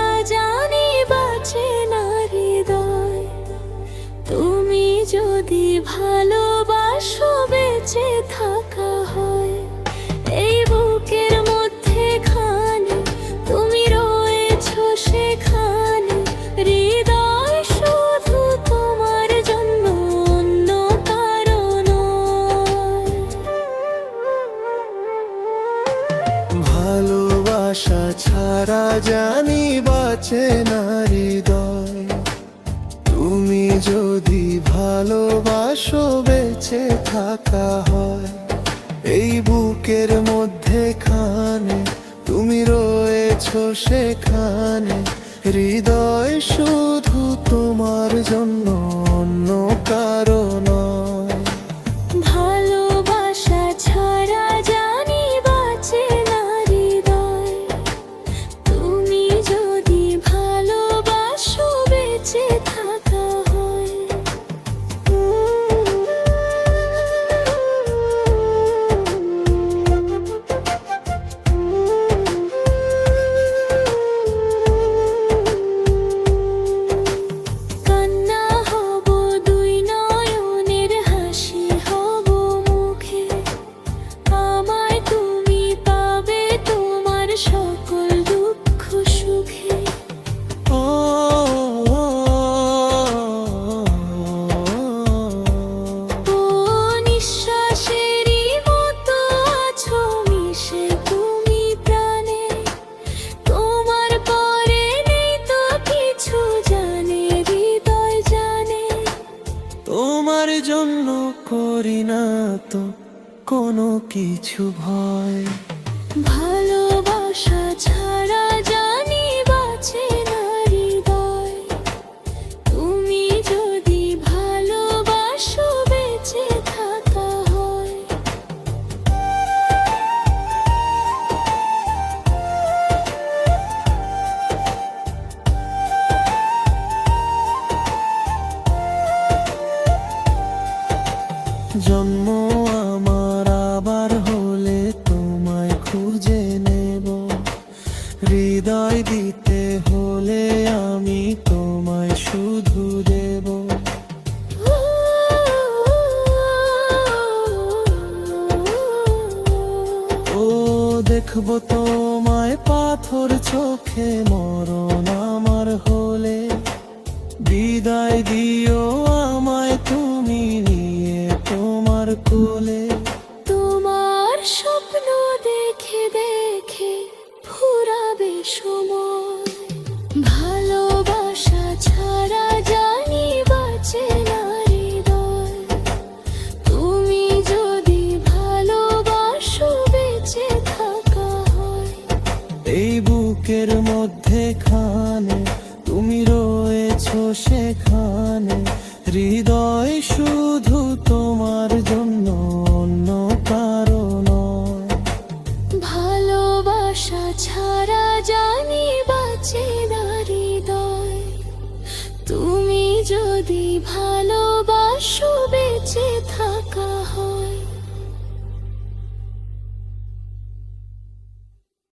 ছাড়া জানি বাঁচে না হৃদয়। তুমি যদি ভালোবাসো বেঁচে থাকা হয়, এই বুকের মধ্যে খানে তুমি রয়েছো সেখানে। হৃদয় শুধু তোমার জন্য, অন্য কারো নয়। ভালোবাসা ছাড়া জানি বাঁচে না হৃদয়। তুমি যদি ভালোবাসো বেঁচে থাকা হয়, এই বুকের মধ্যে খানে তুমি রয়েছো সেখানে। হৃদয় শুধু তোমার জন্য, অন্য কারো নয়। ভালোবাসা ছাড়া জানি বাঁচে না হৃদয়। তুমি যদি ভালোবাসো বেঁচে থাকা হয়। কান্না হব দুই নয়নের, হাসি হব মুখে। আমায় তুমি পাবে তোমার সকল দুঃখ সুখে। ও নিঃশ্বাসেরই মতো আছো মিশে তুমি প্রাণে। তোমার পরে নেই তো কিছু, জানে হৃদয় জানে। তোমার জন্য করি না তো কোনো কিছু ভয়। ভালোবাসা ছাড়া জানি বাঁচে না হৃদয়। তুমি যদি ভালোবাসো বেঁচে থাকা হয়। জন্ম আমার আবার হলে তোমায় খুঁজে নেব। হৃদয় দিতে হলে আমি তোমায় শুধু দেব। ও দেখবো তোমায় পাথর চোখে, মরণ আমার হলে। বিদায় দিও আমায় তুমি নিয়ে তোমার কোলে। তোমার স্বপ্ন দেখে দেখে ফুরাবে সময়। ভালোবাসা ছাড়া জানি বাঁচে না হৃদয়। তুমি যদি ভালোবাসো বেঁচে থাকা হয়। এই বুকের মধ্যে খানে তুমি রয়েছো সেখানে। হৃদয় শুধু তোমার জন্য, অন্য কারো নয়। ভালোবাসা ছাড়া জানি বাঁচে না হৃদয়। তুমি যদি ভালোবাসো বেঁচে থাকা হয়।